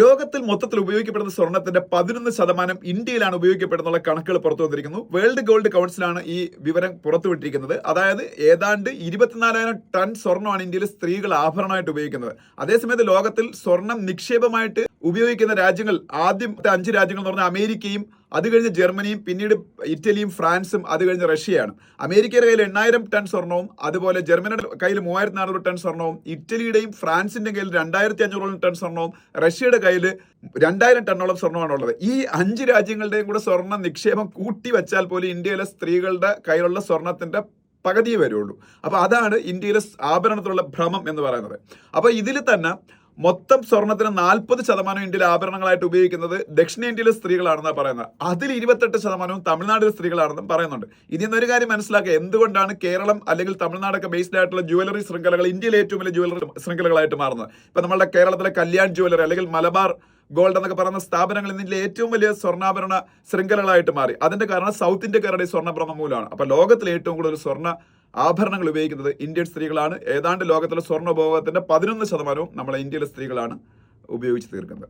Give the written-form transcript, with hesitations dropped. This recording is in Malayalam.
ലോകത്തിൽ മൊത്തത്തിൽ ഉപയോഗിക്കപ്പെടുന്ന സ്വർണ്ണത്തിന്റെ 11% ഇന്ത്യയിലാണ് ഉപയോഗിക്കപ്പെടുന്നുള്ള കണക്കുകൾ പുറത്തു വന്നിരിക്കുന്നു. വേൾഡ് ഗോൾഡ് കൗൺസിലാണ് ഈ വിവരം പുറത്തുവിട്ടിരിക്കുന്നത്. അതായത് ഏതാണ്ട് 24,000 ടൺ സ്വർണ്ണമാണ് ഇന്ത്യയിൽ സ്ത്രീകൾ ആഭരണമായിട്ട് ഉപയോഗിക്കുന്നത്. അതേസമയത്ത് ലോകത്തിൽ സ്വർണം നിക്ഷേപമായിട്ട് ഉപയോഗിക്കുന്ന രാജ്യങ്ങൾ ആദ്യത്തെ 5 രാജ്യങ്ങൾ എന്ന് പറഞ്ഞാൽ അമേരിക്കയും, അത് കഴിഞ്ഞ് ജർമ്മനിയും, പിന്നീട് ഇറ്റലിയും, ഫ്രാൻസും, അത് കഴിഞ്ഞ് റഷ്യയാണ്. അമേരിക്കയുടെ കയ്യിൽ 8,000 ടൺ സ്വർണവും, അതുപോലെ ജർമ്മനിയുടെ കയ്യിൽ 3,400 ടൺ സ്വർണവും, ഇറ്റലിയുടെയും ഫ്രാൻസിന്റെയും കയ്യിൽ 2,500 ടൺ സ്വർണവും, റഷ്യയുടെ കയ്യിൽ 2,000 ടണ്ണോളം സ്വർണ്ണമാണുള്ളത്. ഈ 5 രാജ്യങ്ങളുടെയും കൂടെ സ്വർണ്ണ നിക്ഷേപം കൂട്ടി വെച്ചാൽ പോലും ഇന്ത്യയിലെ സ്ത്രീകളുടെ കയ്യിലുള്ള സ്വർണത്തിന്റെ പകുതിയേ വരുള്ളൂ. അപ്പൊ അതാണ് ഇന്ത്യയിലെ ആഭരണത്തിലുള്ള ഭ്രമം എന്ന് പറയുന്നത്. അപ്പൊ ഇതിൽ തന്നെ മൊത്തം സ്വർണത്തിന് 40% ഇന്ത്യയിലെ ആഭരണങ്ങളായിട്ട് ഉപയോഗിക്കുന്നത് ദക്ഷിണേന്ത്യയിലെ സ്ത്രീകളാണെന്നാണ് പറയുന്നത്. അതിൽ 28% തമിഴ്നാട്ടിലെ സ്ത്രീകളാണെന്നും പറയുന്നുണ്ട്. ഇതിൽ നിന്നൊരു കാര്യം മനസ്സിലാക്കുക, എന്തുകൊണ്ടാണ് കേരളം അല്ലെങ്കിൽ തമിഴ്നാടൊക്കെ ബേസ്ഡ് ആയിട്ടുള്ള ജ്വല്ലറി ശൃംഖലകൾ ഇന്ത്യയിലെ ഏറ്റവും വലിയ ജ്വല്ലറി ശൃംഖലകളായിട്ട് മാറുന്നത്. ഇപ്പൊ നമ്മുടെ കേരളത്തിലെ കല്യാൺ ജ്വല്ലറി അല്ലെങ്കിൽ മലബാർ ഗോൾഡ് എന്നൊക്കെ പറയുന്ന സ്ഥാപനങ്ങൾ ഇന്ത്യയിലെ ഏറ്റവും വലിയ സ്വർണ്ണാഭരണ ശൃംഖലകളായിട്ട് മാറി. അതിന്റെ കാരണം സൗത്ത് ഇന്ത്യക്കാരുടെ സ്വർണ്ണഭ്രമം മൂലമാണ്. അപ്പൊ ലോകത്തിലെ ഏറ്റവും കൂടുതൽ സ്വർണ്ണ ആഭരണങ്ങൾ ഉപയോഗിക്കുന്നത് ഇന്ത്യൻ സ്ത്രീകളാണ്. ഏതാണ്ട് ലോകത്തിലെ സ്വർണ്ണ ഉപഭോഗത്തിന്റെ 11% നമ്മളെ ഇന്ത്യയിലെ സ്ത്രീകളാണ് ഉപയോഗിച്ച് തീർക്കുന്നത്.